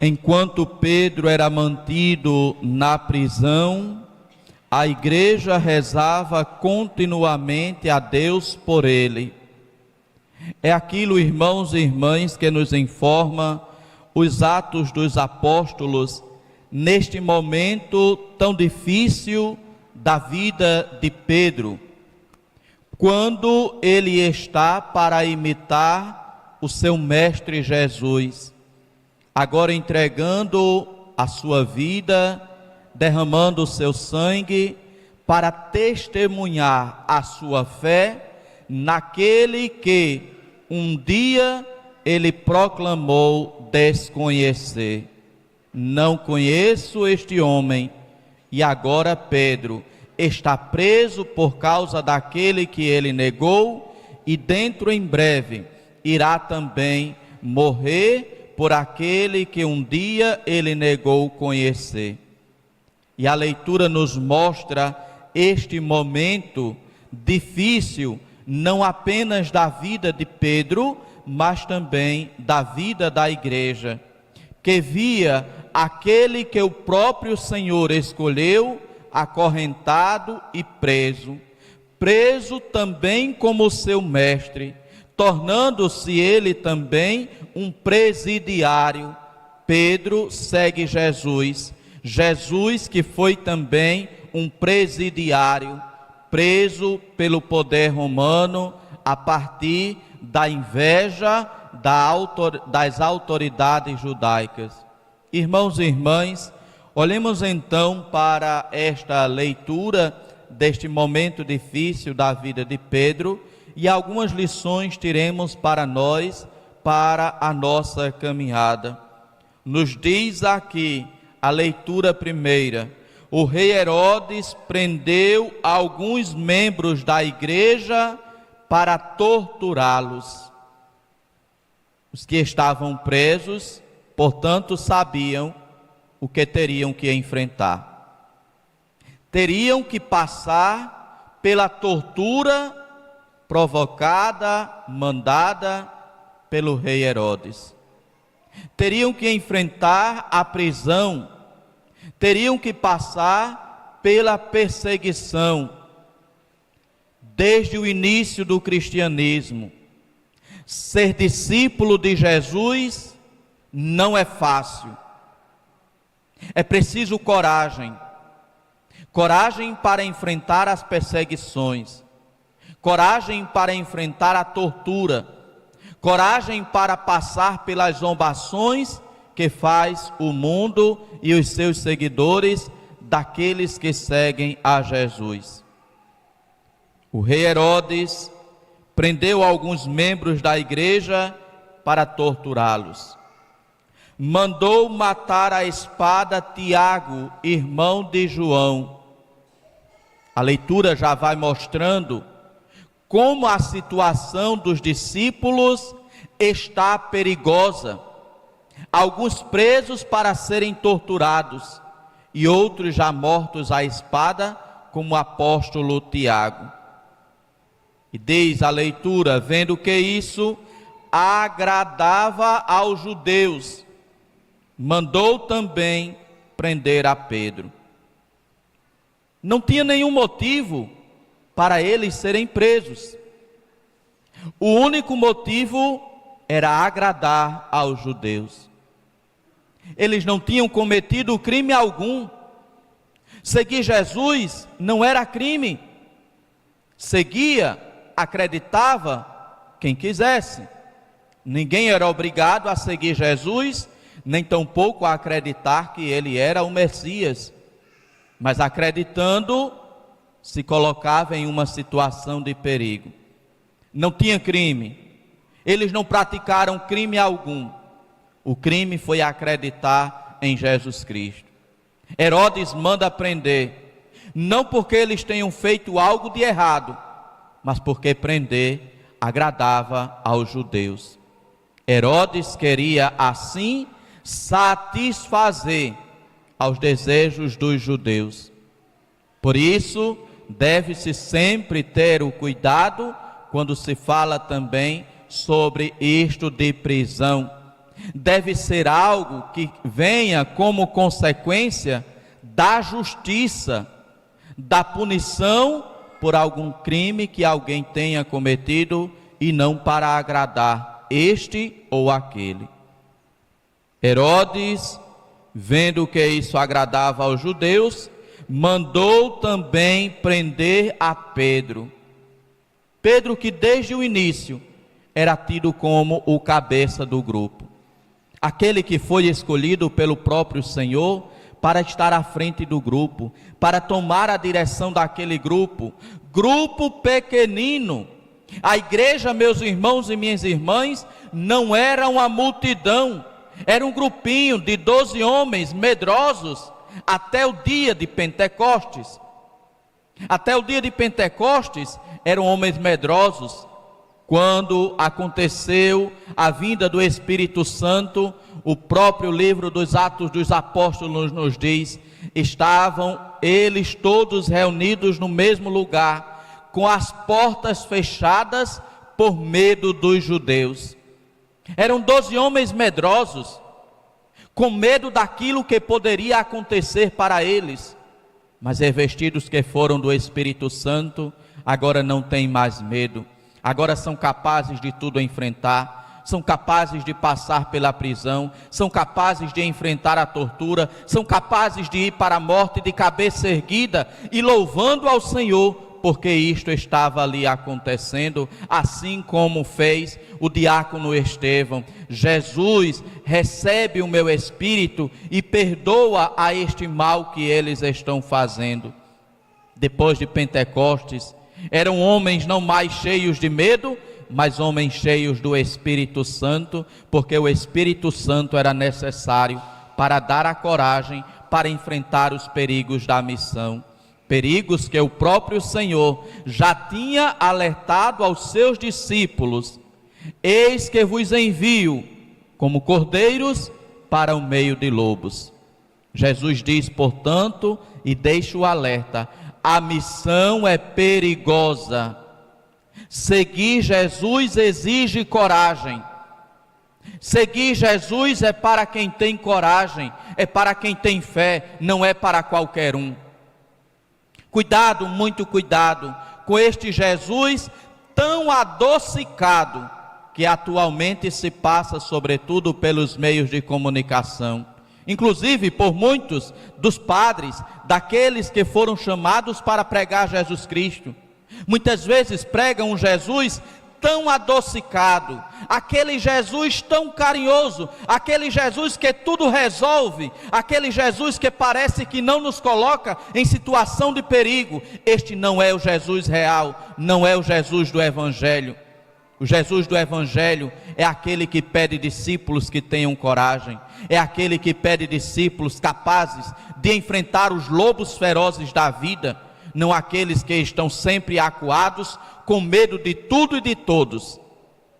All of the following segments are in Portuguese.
Enquanto Pedro era mantido na prisão, a igreja rezava continuamente a Deus por ele. É aquilo, irmãos e irmãs, que nos informa os Atos dos Apóstolos neste momento tão difícil da vida de Pedro, quando ele está para imitar o seu mestre Jesus, agora entregando a sua vida, derramando o seu sangue para testemunhar a sua fé naquele que um dia ele proclamou desconhecer. Não conheço este homem. E agora Pedro está preso por causa daquele que ele negou, e dentro em breve irá também morrer por aquele que um dia ele negou conhecer. E a leitura nos mostra este momento difícil, não apenas da vida de Pedro, mas também da vida da igreja, que via aquele que o próprio Senhor escolheu acorrentado e preso também como seu mestre, tornando-se ele também um presidiário. Pedro segue Jesus que foi também um presidiário, preso pelo poder romano a partir da inveja das autoridades judaicas. Irmãos e irmãs, olhemos então para esta leitura deste momento difícil da vida de Pedro e algumas lições tiremos para nós, para a nossa caminhada. Nos diz aqui a leitura primeira: o rei Herodes prendeu alguns membros da igreja para torturá-los. Os que estavam presos, portanto, sabiam o que teriam que enfrentar. Teriam que passar pela tortura provocada, mandada pelo rei Herodes. Teriam que enfrentar a prisão, teriam que passar pela perseguição. Desde o início do cristianismo, ser discípulo de Jesus não é fácil. É preciso coragem para enfrentar as perseguições, coragem para enfrentar a tortura, coragem para passar pelas zombações que faz o mundo e os seus seguidores daqueles que seguem a Jesus. O rei Herodes prendeu alguns membros da igreja para torturá-los. Mandou matar à espada Tiago, irmão de João. A leitura já vai mostrando como a situação dos discípulos está perigosa. Alguns presos para serem torturados e outros já mortos à espada, como o apóstolo Tiago. E diz a leitura: vendo que isso agradava aos judeus, mandou também prender a Pedro. Não tinha nenhum motivo para eles serem presos. O único motivo era agradar aos judeus. Eles não tinham cometido crime algum. Seguir Jesus não era crime. Seguia, acreditava quem quisesse. Ninguém era obrigado a seguir Jesus, nem tampouco a acreditar que ele era o Messias. Mas acreditando, se colocava em uma situação de perigo. Não tinha crime. Eles não praticaram crime algum. O crime foi acreditar em Jesus Cristo. Herodes manda prender, não porque eles tenham feito algo de errado, mas porque prender agradava aos judeus. Herodes queria assim satisfazer aos desejos dos judeus. Por isso, deve-se sempre ter o cuidado quando se fala também sobre isto de prisão. deve ser algo que venha como consequência da justiça, da punição por algum crime que alguém tenha cometido e não para agradar este ou aquele. Herodes, vendo que isso agradava aos judeus, mandou também prender a Pedro. Pedro, que desde o início era tido como o cabeça do grupo, aquele que foi escolhido pelo próprio Senhor para estar à frente do grupo, para tomar a direção daquele grupo pequenino. A igreja, meus irmãos e minhas irmãs, não era uma multidão, era um grupinho de 12 homens medrosos até o dia de Pentecostes. Até o dia de Pentecostes eram homens medrosos. Quando aconteceu a vinda do Espírito Santo, o próprio livro dos Atos dos Apóstolos nos diz: estavam eles todos reunidos no mesmo lugar, com as portas fechadas por medo dos judeus. Eram 12 homens medrosos, com medo daquilo que poderia acontecer para eles, mas revestidos que foram do Espírito Santo, agora não têm mais medo, agora são capazes de tudo enfrentar, são capazes de passar pela prisão, são capazes de enfrentar a tortura, são capazes de ir para a morte de cabeça erguida e louvando ao Senhor, porque isto estava ali acontecendo, assim como fez o diácono Estevão. Jesus, recebe o meu espírito e perdoa a este mal que eles estão fazendo. Depois de Pentecostes, eram homens não mais cheios de medo, mas homens cheios do Espírito Santo, porque o Espírito Santo era necessário para dar a coragem para enfrentar os perigos da missão. Perigos que o próprio Senhor já tinha alertado aos seus discípulos: eis que vos envio como cordeiros para o meio de lobos. Jesus diz, portanto, e deixa o alerta: a missão é perigosa. Seguir Jesus exige coragem. Seguir Jesus é para quem tem coragem, é para quem tem fé, não é para qualquer um. Cuidado, muito cuidado com este Jesus tão adocicado que atualmente se passa sobretudo pelos meios de comunicação, inclusive por muitos dos padres, daqueles que foram chamados para pregar Jesus Cristo. Muitas vezes pregam um Jesus tão adocicado, aquele Jesus tão carinhoso, aquele Jesus que tudo resolve, aquele Jesus que parece que não nos coloca em situação de perigo. Este não é o Jesus real, não é o Jesus do Evangelho. O Jesus do Evangelho é aquele que pede discípulos que tenham coragem, é aquele que pede discípulos capazes de enfrentar os lobos ferozes da vida, não aqueles que estão sempre acuados, com medo de tudo e de todos.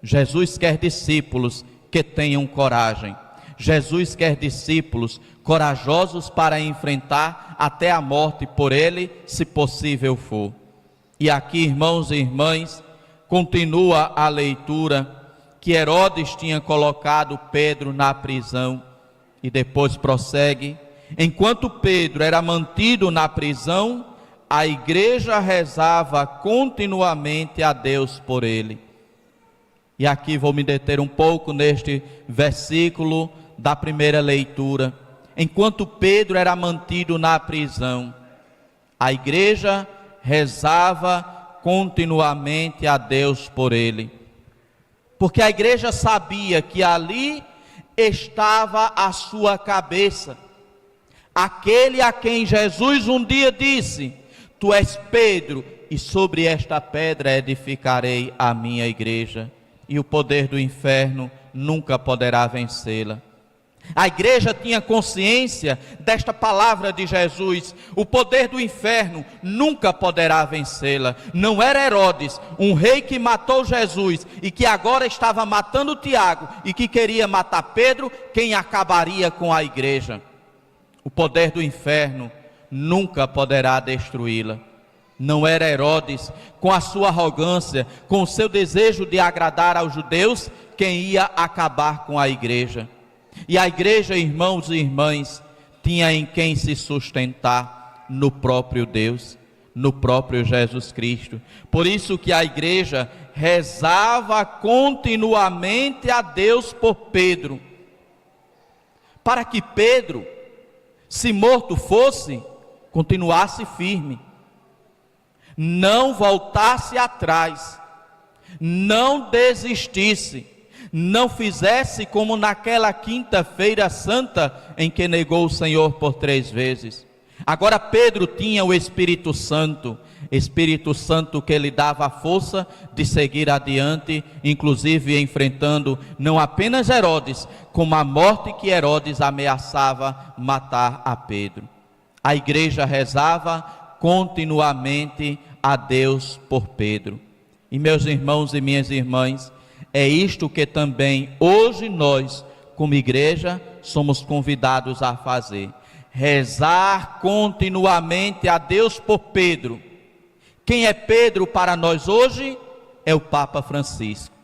Jesus quer discípulos que tenham coragem. Jesus quer discípulos corajosos para enfrentar até a morte por Ele, se possível for. E aqui, irmãos e irmãs, continua a leitura que Herodes tinha colocado Pedro na prisão e depois prossegue: enquanto Pedro era mantido na prisão, a igreja rezava continuamente a Deus por ele. E aqui vou me deter um pouco neste versículo da primeira leitura. Enquanto Pedro era mantido na prisão, a igreja rezava continuamente a Deus por ele. Porque a igreja sabia que ali estava a sua cabeça, aquele a quem Jesus um dia disse: tu és Pedro, e sobre esta pedra edificarei a minha igreja, e o poder do inferno nunca poderá vencê-la. A igreja tinha consciência desta palavra de Jesus: o poder do inferno nunca poderá vencê-la. Não era Herodes, um rei que matou Jesus e que agora estava matando Tiago e que queria matar Pedro, quem acabaria com a igreja. O poder do inferno nunca poderá destruí-la. Não era Herodes, com a sua arrogância, com o seu desejo de agradar aos judeus, quem ia acabar com a igreja. E a igreja, irmãos e irmãs, tinha em quem se sustentar: no próprio Deus, no próprio Jesus Cristo. Por isso que a igreja rezava continuamente a Deus por Pedro, para que Pedro, se morto fosse, continuasse firme, não voltasse atrás, não desistisse, não fizesse como naquela quinta-feira santa em que negou o Senhor por 3 vezes. Agora Pedro tinha o Espírito Santo que lhe dava a força de seguir adiante, inclusive enfrentando não apenas Herodes, como a morte que Herodes ameaçava matar a Pedro. A igreja rezava continuamente a Deus por Pedro. E meus irmãos e minhas irmãs, é isto que também hoje nós, como igreja, somos convidados a fazer: rezar continuamente a Deus por Pedro. Quem é Pedro para nós hoje? É o Papa Francisco,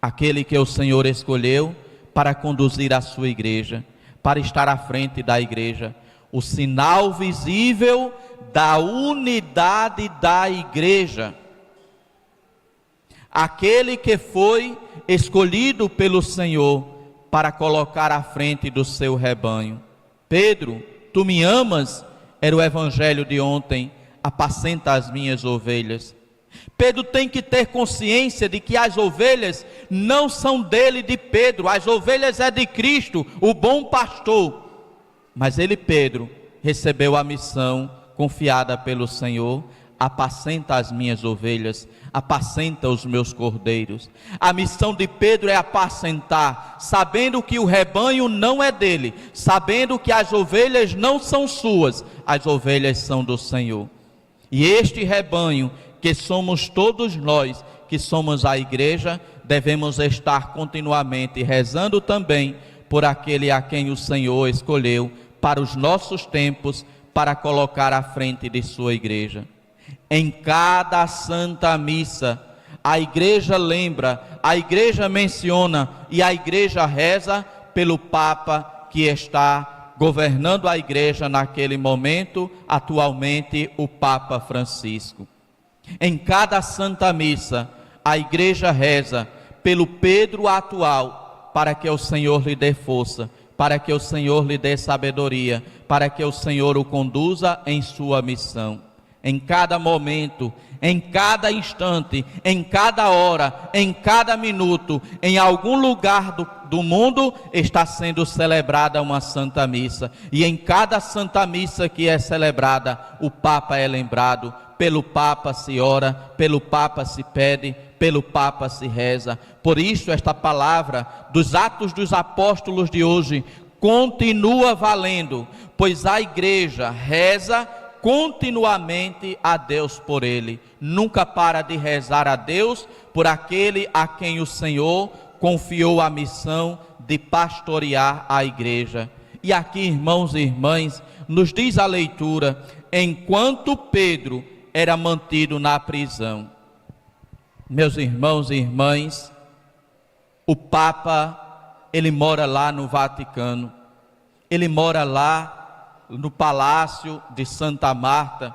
aquele que o Senhor escolheu para conduzir a sua igreja, para estar à frente da igreja, o sinal visível da unidade da igreja, aquele que foi escolhido pelo Senhor para colocar à frente do seu rebanho. Pedro, tu me amas? Era o evangelho de ontem. Apacenta as minhas ovelhas. Pedro tem que ter consciência de que as ovelhas não são dele, de Pedro. As ovelhas é de Cristo, o bom pastor. Mas ele, Pedro, recebeu a missão confiada pelo Senhor: apacenta as minhas ovelhas, apacenta os meus cordeiros. A missão de Pedro é apacentar, sabendo que o rebanho não é dele, sabendo que as ovelhas não são suas, as ovelhas são do Senhor. E este rebanho, que somos todos nós, que somos a igreja, devemos estar continuamente rezando também por aquele a quem o Senhor escolheu para os nossos tempos, para colocar à frente de sua igreja. Em cada Santa Missa, a igreja lembra, a igreja menciona e a igreja reza pelo Papa que está governando a igreja naquele momento, atualmente o Papa Francisco. Em cada Santa Missa, a igreja reza pelo Pedro atual, para que o Senhor lhe dê força, para que o Senhor lhe dê sabedoria, para que o Senhor o conduza em sua missão. Em cada momento, em cada instante, em cada hora, em cada minuto, em algum lugar do mundo está sendo celebrada uma Santa Missa. E em cada Santa Missa que é celebrada, o Papa é lembrado, pelo Papa se ora, pelo Papa se pede, pelo Papa se reza. Por isso esta palavra dos Atos dos Apóstolos de hoje continua valendo, pois a igreja reza continuamente a Deus por ele, nunca para de rezar a Deus por aquele a quem o Senhor confiou a missão de pastorear a igreja. E aqui, irmãos e irmãs, nos diz a leitura: enquanto Pedro era mantido na prisão. Meus irmãos e irmãs, o Papa, ele mora lá no Vaticano, ele mora lá no Palácio de Santa Marta,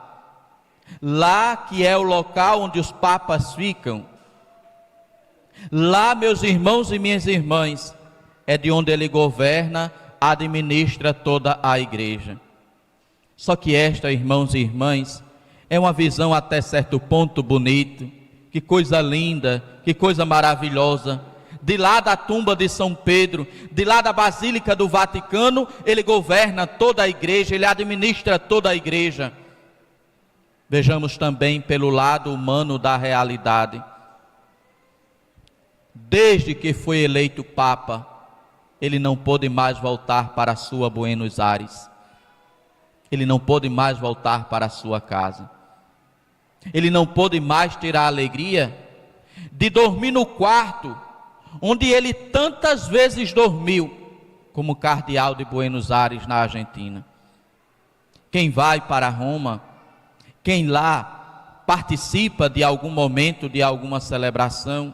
lá que é o local onde os papas ficam. Lá, meus irmãos e minhas irmãs, é de onde ele governa, administra toda a igreja. Só que esta, irmãos e irmãs, é uma visão até certo ponto bonita. Que coisa linda, que coisa maravilhosa. De lá da tumba de São Pedro, de lá da Basílica do Vaticano, ele governa toda a igreja, ele administra toda a igreja. Vejamos também pelo lado humano da realidade. Desde que foi eleito Papa, ele não pôde mais voltar para a sua Buenos Aires. Ele não pôde mais voltar para a sua casa. Ele não pôde mais ter a alegria de dormir no quarto onde ele tantas vezes dormiu, como cardeal de Buenos Aires, na Argentina. Quem vai para Roma, quem lá participa de algum momento, de alguma celebração,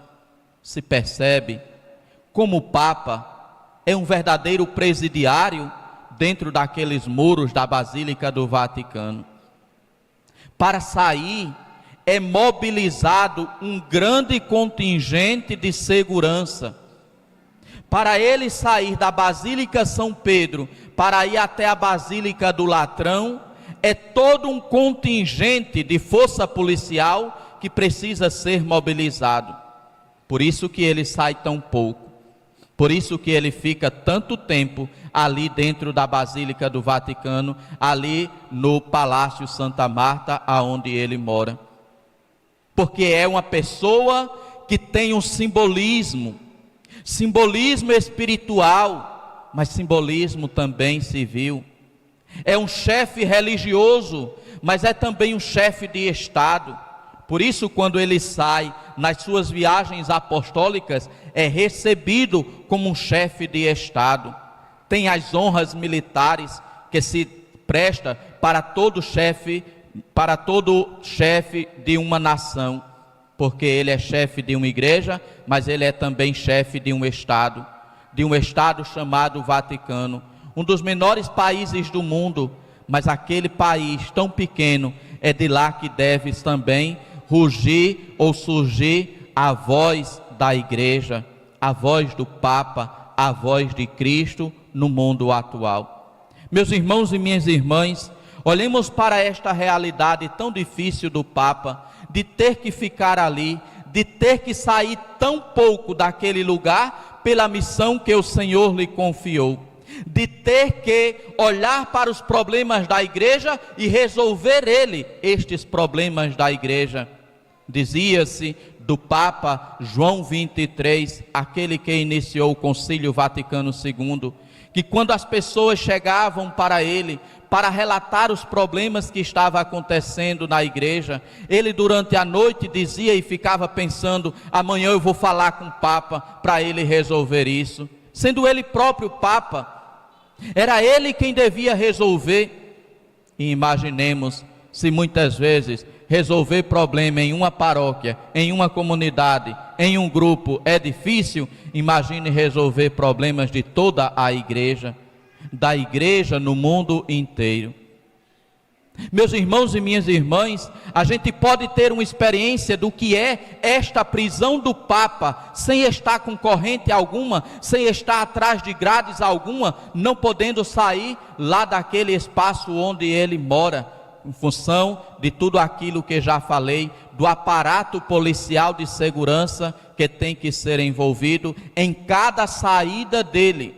se percebe como o Papa é um verdadeiro presidiário dentro daqueles muros da Basílica do Vaticano. Para sair, é mobilizado um grande contingente de segurança. Para ele sair da Basílica São Pedro, para ir até a Basílica do Latrão, é todo um contingente de força policial que precisa ser mobilizado. Por isso que ele sai tão pouco. Por isso que ele fica tanto tempo ali dentro da Basílica do Vaticano, ali no Palácio Santa Marta, aonde ele mora. Porque é uma pessoa que tem um simbolismo espiritual, mas simbolismo também civil. É um chefe religioso, mas é também um chefe de Estado. Por isso, quando ele sai nas suas viagens apostólicas, é recebido como um chefe de Estado. Tem as honras militares que se presta para todo chefe de uma nação, porque ele é chefe de uma igreja, mas ele é também chefe de um Estado chamado Vaticano, um dos menores países do mundo, mas aquele país tão pequeno, é de lá que deve também rugir ou surgir a voz da igreja, a voz do Papa, a voz de Cristo no mundo atual. Meus irmãos e minhas irmãs, olhemos para esta realidade tão difícil do Papa, de ter que ficar ali, de ter que sair tão pouco daquele lugar pela missão que o Senhor lhe confiou, de ter que olhar para os problemas da igreja e resolver ele estes problemas da igreja. Dizia-se do Papa João 23, aquele que iniciou o Concílio Vaticano II, que quando as pessoas chegavam para ele para relatar os problemas que estavam acontecendo na igreja, ele durante a noite dizia e ficava pensando: amanhã eu vou falar com o Papa para ele resolver isso, sendo ele próprio Papa, era ele quem devia resolver. E imaginemos se muitas vezes resolver problema em uma paróquia, em uma comunidade, em um grupo é difícil, imagine resolver problemas de toda a igreja, da igreja no mundo inteiro. Meus irmãos e minhas irmãs, a gente pode ter uma experiência do que é esta prisão do Papa, sem estar com corrente alguma, sem estar atrás de grades alguma, não podendo sair lá daquele espaço onde ele mora, em função de tudo aquilo que já falei, do aparato policial de segurança que tem que ser envolvido em cada saída dele.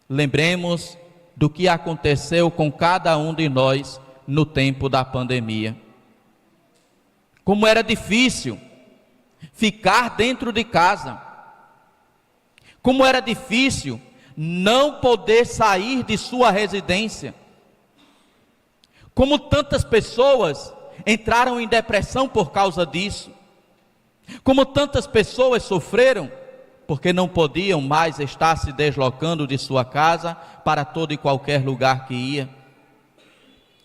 Lembremos do que aconteceu com cada um de nós no tempo da pandemia. Como era difícil ficar dentro de casa. Como era difícil não poder sair de sua residência. Como tantas pessoas entraram em depressão por causa disso. Como tantas pessoas sofreram porque não podiam mais estar se deslocando de sua casa para todo e qualquer lugar que ia.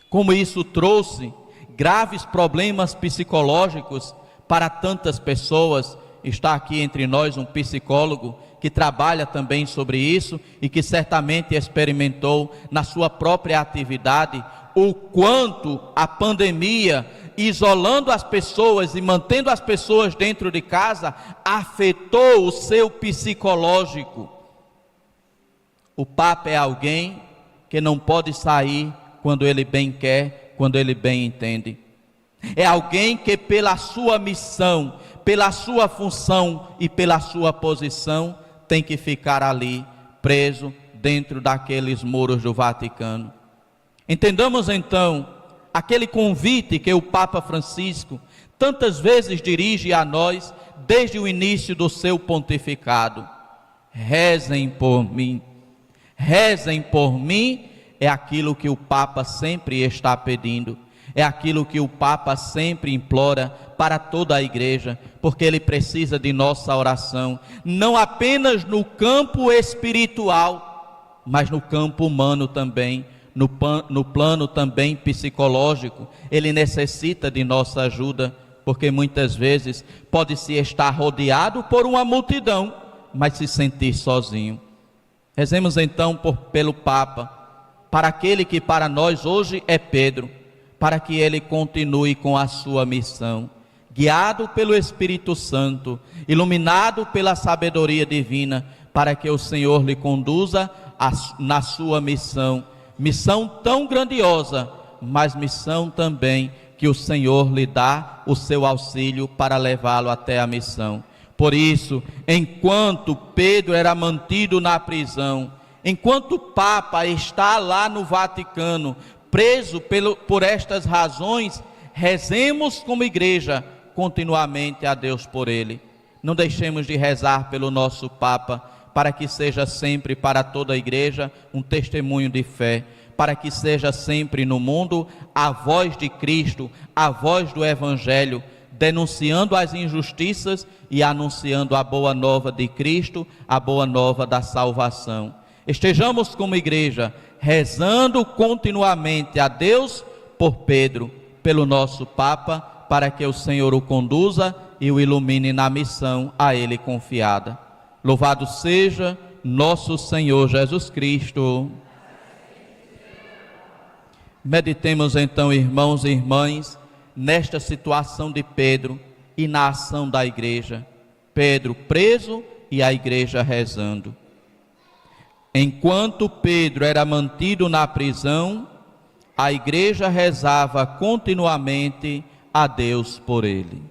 Como isso trouxe graves problemas psicológicos para tantas pessoas. Está aqui entre nós um psicólogo que trabalha também sobre isso e que certamente experimentou na sua própria atividade o quanto a pandemia, isolando as pessoas e mantendo as pessoas dentro de casa, afetou o seu psicológico. O Papa é alguém que não pode sair quando ele bem quer, quando ele bem entende. É alguém que pela sua missão, pela sua função e pela sua posição, tem que ficar ali, preso dentro daqueles muros do Vaticano. Entendamos então aquele convite que o Papa Francisco tantas vezes dirige a nós desde o início do seu pontificado: rezem por mim. Rezem por mim é aquilo que o Papa sempre está pedindo, é aquilo que o Papa sempre implora para toda a igreja, porque ele precisa de nossa oração, não apenas no campo espiritual, mas no campo humano também, no plano também psicológico, ele necessita de nossa ajuda, porque muitas vezes pode-se estar rodeado por uma multidão, mas se sentir sozinho. Rezemos então pelo Papa, para aquele que para nós hoje é Pedro, para que ele continue com a sua missão, guiado pelo Espírito Santo, iluminado pela sabedoria divina, para que o Senhor lhe conduza na sua missão tão grandiosa, mas missão também que o Senhor lhe dá o seu auxílio para levá-lo até a missão. Por isso, enquanto Pedro era mantido na prisão, enquanto o Papa está lá no Vaticano, preso por estas razões, rezemos como igreja continuamente a Deus por ele. Não deixemos de rezar pelo nosso Papa, para que seja sempre para toda a igreja um testemunho de fé, para que seja sempre no mundo a voz de Cristo, a voz do Evangelho, denunciando as injustiças e anunciando a boa nova de Cristo, a boa nova da salvação. Estejamos como igreja rezando continuamente a Deus por Pedro, pelo nosso Papa, para que o Senhor o conduza e o ilumine na missão a ele confiada. Louvado seja nosso Senhor Jesus Cristo. Meditemos então, irmãos e irmãs, nesta situação de Pedro e na ação da igreja. Pedro preso e a igreja rezando. Enquanto Pedro era mantido na prisão, a igreja rezava continuamente a Deus por ele.